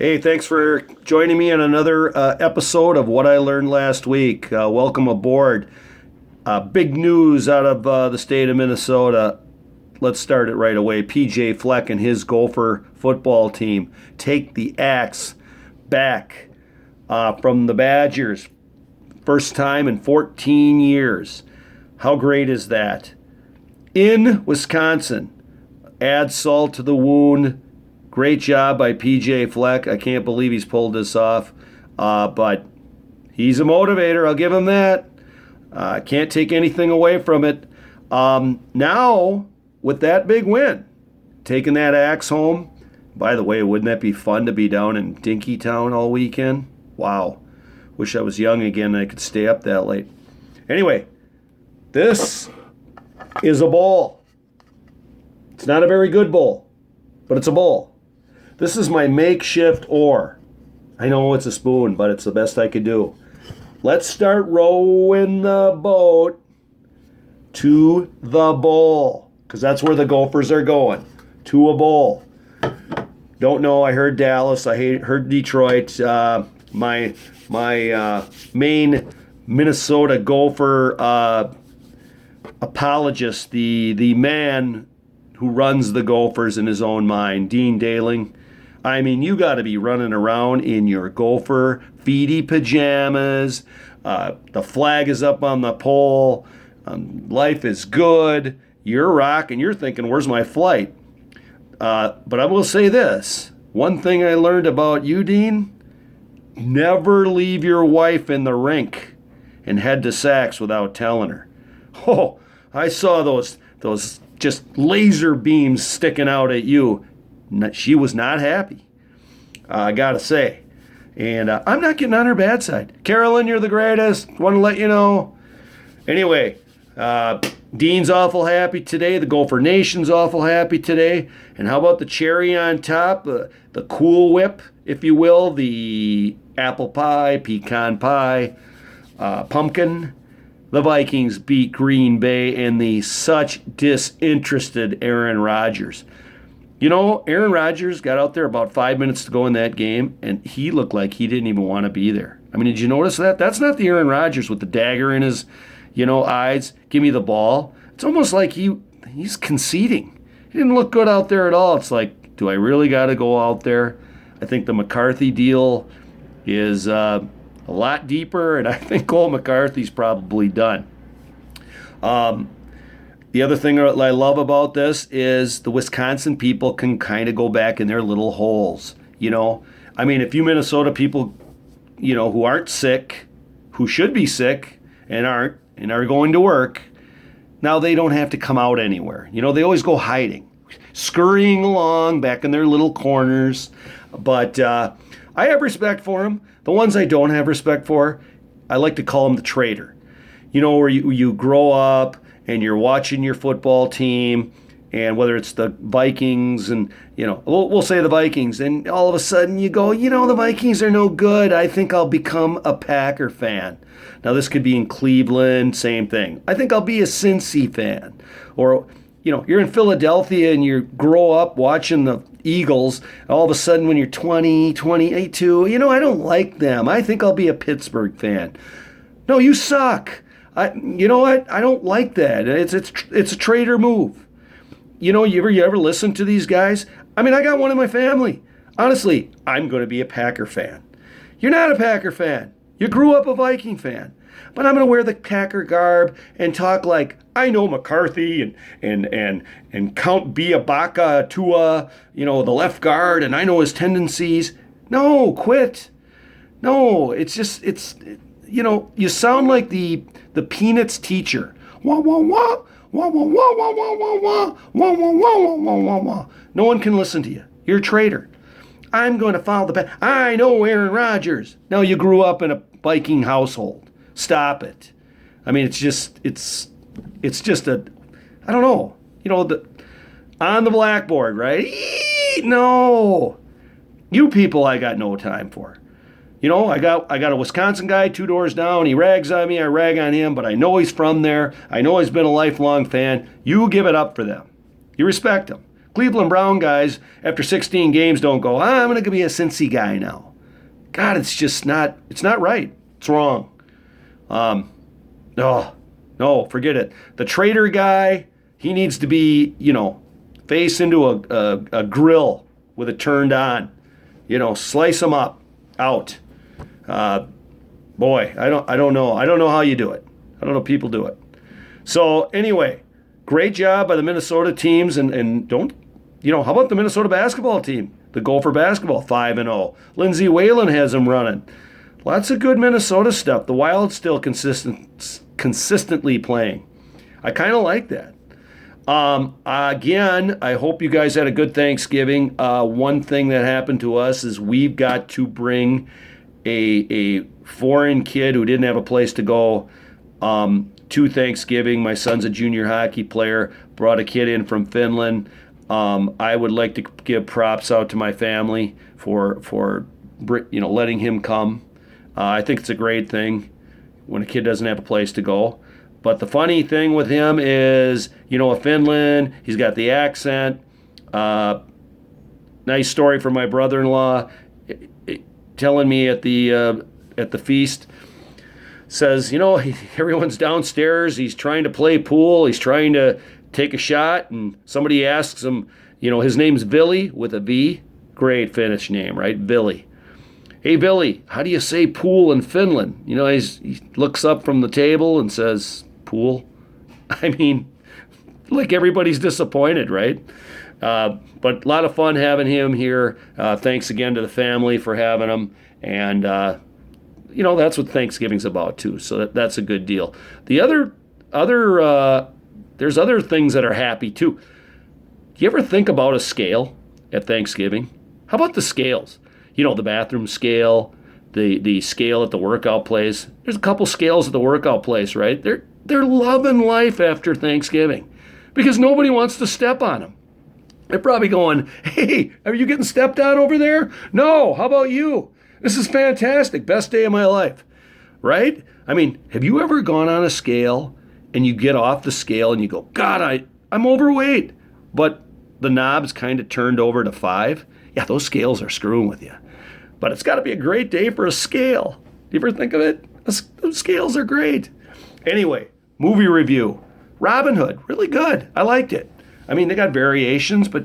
Hey, thanks for joining me on another episode of What I Learned Last Week. Welcome aboard. Big news out of the state of Minnesota. Let's start it right away. PJ Fleck and his Gopher football team take the axe back from the Badgers. First time in 14 years. How great is that? In Wisconsin, add salt to the wound. Great job by PJ Fleck. I can't believe he's pulled this off. But he's a motivator. I'll give him that. Can't take anything away from it. Now, with that big win, taking that axe home. By the way, wouldn't that be fun to be down in Dinkytown all weekend? Wow. Wish I was young again and I could stay up that late. Anyway, this is a bowl. It's not a very good bowl, but it's a bowl. This is my makeshift oar. I know it's a spoon, but it's the best I could do. Let's start rowing the boat to the bowl, because that's where the Gophers are going, to a bowl. Don't know, I heard Dallas, I heard Detroit. My main Minnesota Gopher apologist, the man who runs the Gophers in his own mind, Dean Dayling. I mean, you got to be running around in your Gopher feety pajamas. The flag is up on the pole. Life is good. You're rocking. You're thinking, where's my flight? But I will say this. One thing I learned about you, Dean, never leave your wife in the rink and head to Saks without telling her. Oh, I saw those just laser beams sticking out at you. She was not happy, I gotta say. And I'm not getting on her bad side. Carolyn, you're the greatest. Want to let you know. Anyway, Dean's awful happy today. The Gopher Nation's awful happy today. And how about the cherry on top? The Cool Whip, if you will. The apple pie, pecan pie, pumpkin. The Vikings beat Green Bay and the such disinterested Aaron Rodgers. You know, Aaron Rodgers got out there about 5 minutes to go in that game, and he looked like he didn't even want to be there. I mean, did you notice that? That's not the Aaron Rodgers with the dagger in his, eyes. Give me the ball. It's almost like he's conceding. He didn't look good out there at all. It's like, do I really got to go out there? I think the McCarthy deal is a lot deeper, and I think Cole McCarthy's probably done. The other thing that I love about this is the Wisconsin people can kind of go back in their little holes, I mean, if you Minnesota people, who aren't sick, who should be sick and aren't, and are going to work, now they don't have to come out anywhere. They always go hiding, scurrying along back in their little corners. But I have respect for them. The ones I don't have respect for, I like to call them the traitor. Where you grow up and you're watching your football team, and whether it's the Vikings and, we'll say the Vikings, and all of a sudden you go, the Vikings are no good. I think I'll become a Packer fan. Now, this could be in Cleveland, same thing. I think I'll be a Cincy fan. Or, you're in Philadelphia and you grow up watching the Eagles. All of a sudden when you're 20, 22, I don't like them. I think I'll be a Pittsburgh fan. No, you suck. You know what? I don't like that. It's a traitor move. You ever listen to these guys? I mean, I got one in my family. Honestly, I'm going to be a Packer fan. You're not a Packer fan. You grew up a Viking fan. But I'm going to wear the Packer garb and talk like I know McCarthy and Count Biabaka Tua, the left guard, and I know his tendencies. No, quit. No, it's you sound like the Peanuts teacher. Wah, wah, wah, wah, wah, wah, wah, wah, wah, wah, wah, wah, wah, wah, wah, wah. No one can listen to you. You're a traitor. I'm going to follow the path. I know Aaron Rodgers. No, you grew up in a Viking household. Stop it. I mean, it's just a, I don't know. On the blackboard, right? No. You people I got no time for. I got a Wisconsin guy 2 doors down. He rags on me. I rag on him, but I know he's from there. I know he's been a lifelong fan. You give it up for them. You respect them. Cleveland Brown guys, after 16 games, don't go, I'm going to be a Cincy guy now. God, it's just not, it's not right. It's wrong. No, forget it. The Trader guy, he needs to be, face into a grill with it turned on. Slice him up, out. Boy, I don't know. I don't know how you do it. I don't know people do it. So anyway, great job by the Minnesota teams, and don't, how about the Minnesota basketball team? The Gopher basketball, 5-0. Lindsey Whalen has them running. Lots of good Minnesota stuff. The Wild still consistently playing. I kind of like that. Again, I hope you guys had a good Thanksgiving. One thing that happened to us is we've got to bring a foreign kid who didn't have a place to go to Thanksgiving. My son's a junior hockey player, brought a kid in from Finland. I would like to give props out to my family for letting him come. I think it's a great thing when a kid doesn't have a place to go. But the funny thing with him is, Finland, he's got the accent. Nice story from my brother-in-law telling me at the feast. Says, everyone's downstairs. He's trying to play pool. He's trying to take a shot, and somebody asks him, his name's Billy with a V. Great Finnish name, right? Billy. Hey, Billy, how do you say pool in Finland? He looks up from the table and says, pool. I mean, like everybody's disappointed, right? But a lot of fun having him here. Thanks again to the family for having him. And, that's what Thanksgiving's about, too. So that's a good deal. The there's other things that are happy, too. Do you ever think about a scale at Thanksgiving? How about the scales? The bathroom scale, the scale at the workout place. There's a couple scales at the workout place, right? They're loving life after Thanksgiving because nobody wants to step on them. They're probably going, hey, are you getting stepped on over there? No, how about you? This is fantastic. Best day of my life, right? I mean, have you ever gone on a scale and you get off the scale and you go, God, I'm overweight, but the knob's kind of turned over to 5? Yeah, those scales are screwing with you. But it's got to be a great day for a scale. Do you ever think of it? Those scales are great. Anyway, movie review. Robin Hood, really good. I liked it. I mean, they got variations, but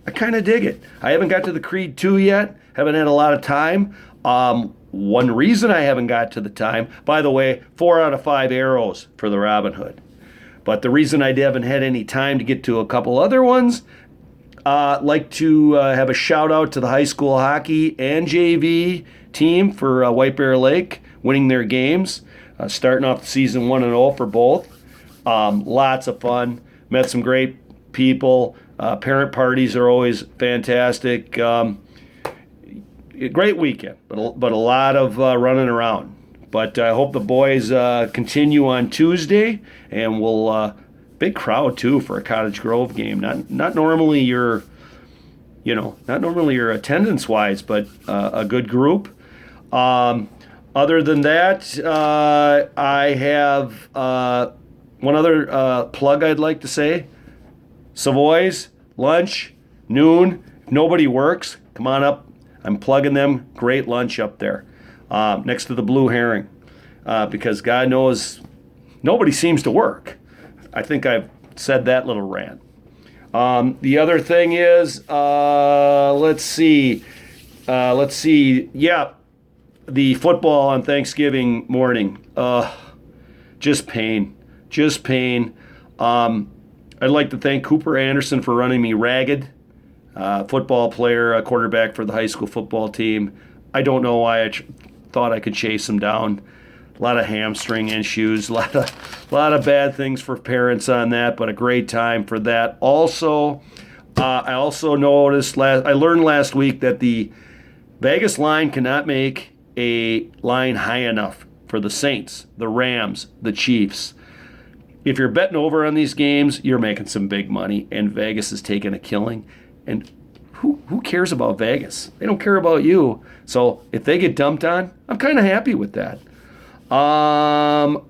I kind of dig it. I haven't got to the Creed 2 yet. Haven't had a lot of time. One reason I haven't got to the time, by the way, 4 out of 5 arrows for the Robin Hood. But the reason I haven't had any time to get to a couple other ones, like to have a shout out to the high school hockey and JV team for White Bear Lake winning their games, starting off the season 1-0 for both. Lots of fun. Met some great people. Parent parties are always fantastic. Great weekend, but a lot of running around. But I hope the boys continue on Tuesday, and we'll big crowd too for a Cottage Grove game. Not normally your attendance wise, but a good group. Other than that, I have one other plug I'd like to say. Savoy's lunch noon. If nobody works, come on up. I'm plugging them. Great lunch up there next to the Blue Herring because God knows nobody seems to work. I think I've said that little rant. The other thing is, let's see. Yeah, the football on Thanksgiving morning. Just pain. I'd like to thank Cooper Anderson for running me ragged. Football player, a quarterback for the high school football team. I don't know why I thought I could chase him down. A lot of hamstring issues, a lot of bad things for parents on that, but a great time for that. Also, I also noticed I learned last week that the Vegas line cannot make a line high enough for the Saints, the Rams, the Chiefs. If you're betting over on these games, you're making some big money, and Vegas is taking a killing. And who cares about Vegas? They don't care about you. So if they get dumped on, I'm kind of happy with that. Phil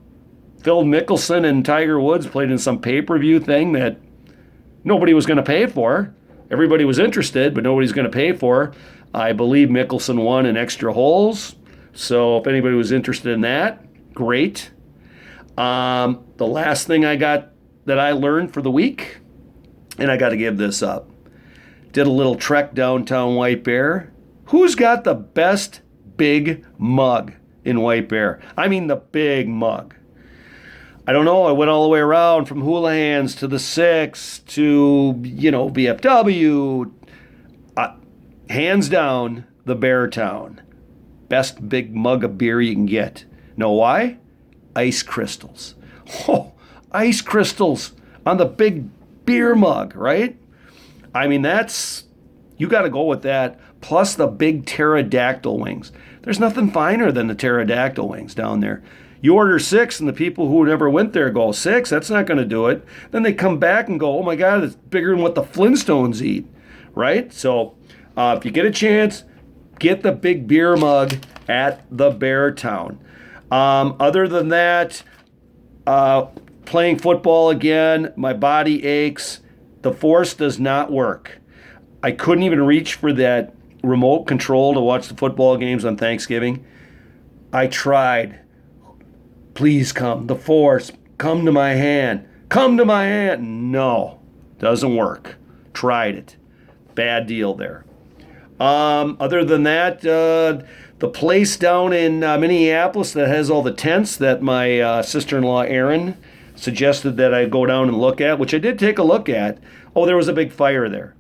Mickelson and Tiger Woods played in some pay-per-view thing that nobody was going to pay for. everybody was interested, but nobody's going to pay for. I believe Mickelson won in extra holes. So if anybody was interested in that, great. The last thing I got that I learned for the week, and I got to give this up. Did a little trek downtown White Bear. Who's got the best big mug in White Bear? I mean the big mug. I don't know. I went all the way around from Houlihan's to the Six to, VFW. Hands down, the Beartown. Best big mug of beer you can get. Know why? Ice crystals. Oh, ice crystals on the big beer mug, right? I mean, you got to go with that. Plus the big pterodactyl wings. There's nothing finer than the pterodactyl wings down there. You order 6 and the people who never went there go, 6? That's not going to do it. Then they come back and go, oh my God, it's bigger than what the Flintstones eat, right? So if you get a chance, get the big beer mug at the Beartown. Other than that, playing football again, my body aches. The force does not work. I couldn't even reach for that remote control to watch the football games on Thanksgiving. I tried. Please come. The force, come to my hand. Come to my hand. No, doesn't work. Tried it. Bad deal there. Other than that, the place down in Minneapolis that has all the tents that my sister-in-law Erin suggested that I go down and look at, which I did take a look at. Oh, there was a big fire there.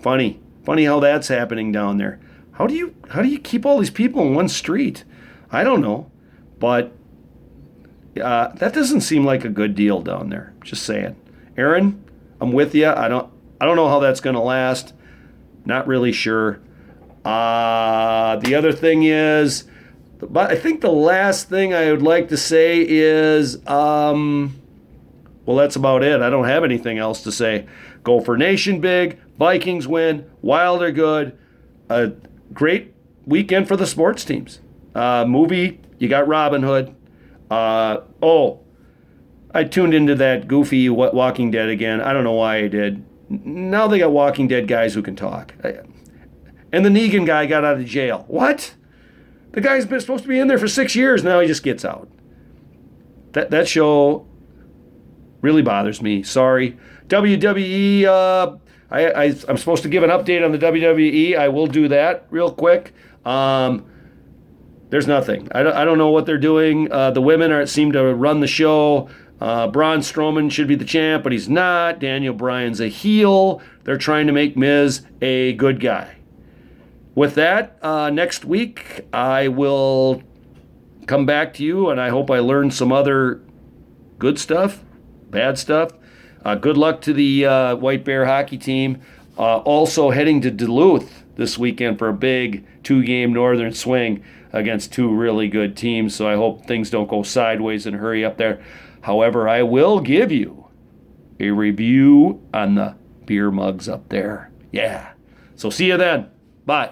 Funny how that's happening down there. How do you keep all these people in one street? I don't know, but that doesn't seem like a good deal down there. Just saying. Erin, I'm with you. I don't know how that's going to last. Not really sure. The other thing is, but I think the last thing I would like to say is, well, that's about it. I don't have anything else to say. Gopher Nation big, Vikings win, Wild are good. A great weekend for the sports teams. Movie, you got Robin Hood. I tuned into that goofy Walking Dead again. I don't know why I did. Now they got Walking Dead guys who can talk. And the Negan guy got out of jail. What? The guy's been supposed to be in there for 6 years. Now he just gets out. That show really bothers me. Sorry. WWE, I'm supposed to give an update on the WWE. I will do that real quick. There's nothing. I don't know what they're doing. The women seem to run the show. Braun Strowman should be the champ, but he's not. Daniel Bryan's a heel. They're trying to make Miz a good guy. With that, next week I will come back to you, and I hope I learned some other good stuff, bad stuff. Good luck to the White Bear hockey team. Also heading to Duluth this weekend for a big 2-game Northern swing against 2 really good teams, so I hope things don't go sideways and hurry up there. However, I will give you a review on the beer mugs up there. Yeah. So see you then. Bye.